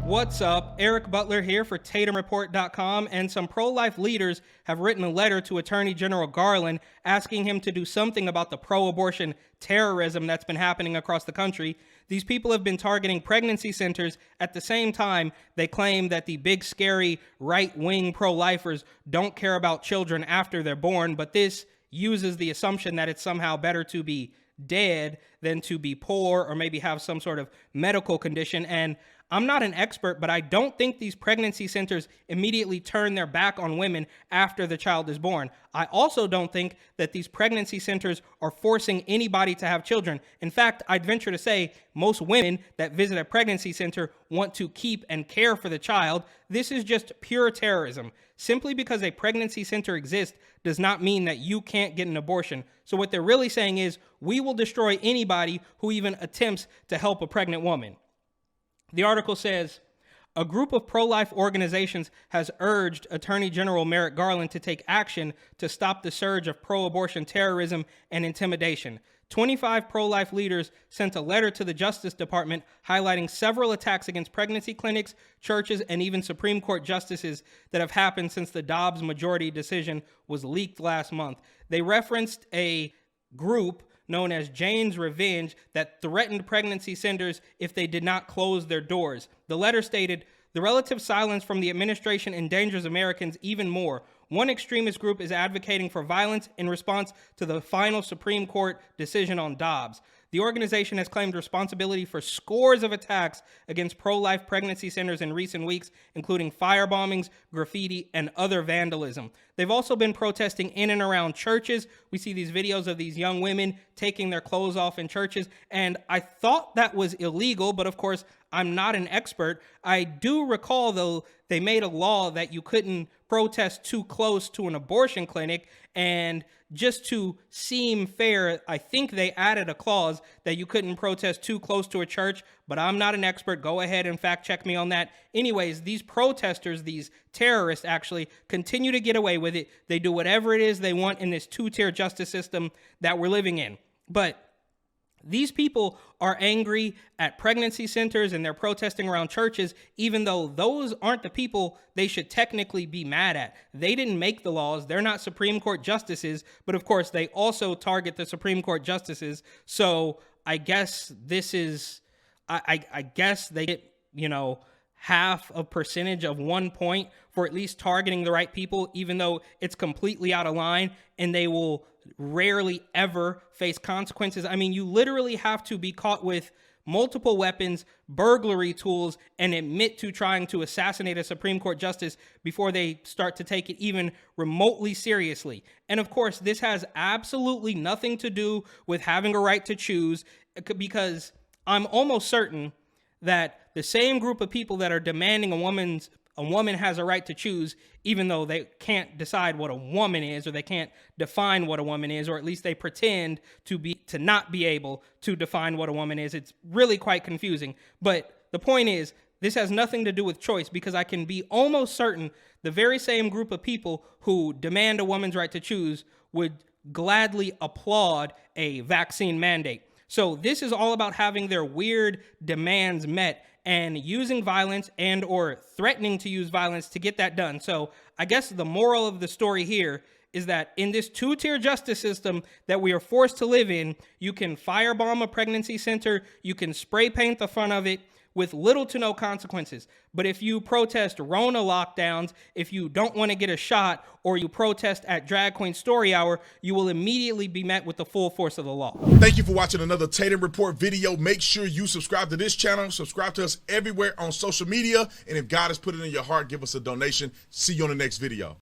What's up? Eric Butler here for TatumReport.com, and some pro-life leaders have written a letter to Attorney General Garland asking him to do something about the pro-abortion terrorism that's been happening across the country. These people have been targeting pregnancy centers. At the same time, they claim that the big, scary, right-wing pro-lifers don't care about children after they're born, but this uses the assumption that it's somehow better to be dead than to be poor or maybe have some sort of medical condition. And I'm not an expert, but I don't think these pregnancy centers immediately turn their back on women after the child is born. I also don't think that these pregnancy centers are forcing anybody to have children. In fact, I'd venture to say most women that visit a pregnancy center want to keep and care for the child. This is just pure terrorism. Simply because a pregnancy center exists does not mean that you can't get an abortion. So what they're really saying is, we will destroy anybody who even attempts to help a pregnant woman. The article says, a group of pro-life organizations has urged Attorney General Merrick Garland to take action to stop the surge of pro-abortion terrorism and intimidation. 25 pro-life leaders sent a letter to the Justice Department highlighting several attacks against pregnancy clinics, churches, and even Supreme Court justices that have happened since the Dobbs majority decision was leaked last month. They referenced a group known as Jane's Revenge that threatened pregnancy centers if they did not close their doors. The letter stated, "The relative silence from the administration endangers Americans even more. One extremist group is advocating for violence in response to the final Supreme Court decision on Dobbs. The organization has claimed responsibility for scores of attacks against pro-life pregnancy centers in recent weeks, including firebombings, graffiti, and other vandalism. They've also been protesting in and around churches. We see these videos of these young women taking their clothes off in churches, and I thought that was illegal, but of course, I'm not an expert. I do recall, though, they made a law that you couldn't protest too close to an abortion clinic, and just to seem fair, I think they added a clause that you couldn't protest too close to a church, but I'm not an expert. Go ahead and fact check me on that. Anyways, these protesters, these terrorists actually continue to get away with it. They do whatever it is they want in this two-tier justice system that we're living in. But these people are angry at pregnancy centers and they're protesting around churches, even though those aren't the people they should technically be mad at. They didn't make the laws. They're not Supreme Court justices, but of course they also target the Supreme Court justices. So I guess this is, I guess they get, half a percentage of 1 point for at least targeting the right people, even though it's completely out of line and they will rarely ever face consequences. I mean, you literally have to be caught with multiple weapons, burglary tools, and admit to trying to assassinate a Supreme Court justice before they start to take it even remotely seriously. And of course, this has absolutely nothing to do with having a right to choose, because I'm almost certain that the same group of people that are demanding a woman has a right to choose, even though they can't decide what a woman is, or they can't define what a woman is, or at least they pretend to not be able to define what a woman is. It's really quite confusing. But the point is, this has nothing to do with choice, because I can be almost certain the very same group of people who demand a woman's right to choose would gladly applaud a vaccine mandate. So this is all about having their weird demands met and using violence and or threatening to use violence to get that done. So I guess the moral of the story here is that in this two-tier justice system that we are forced to live in, you can firebomb a pregnancy center, you can spray paint the front of it with little to no consequences. But if you protest Rona lockdowns, if you don't want to get a shot, or you protest at Drag Queen Story Hour, you will immediately be met with the full force of the law. Thank you for watching another Tatum Report video. Make sure you subscribe to this channel, subscribe to us everywhere on social media, and if God has put it in your heart, give us a donation. See you on the next video.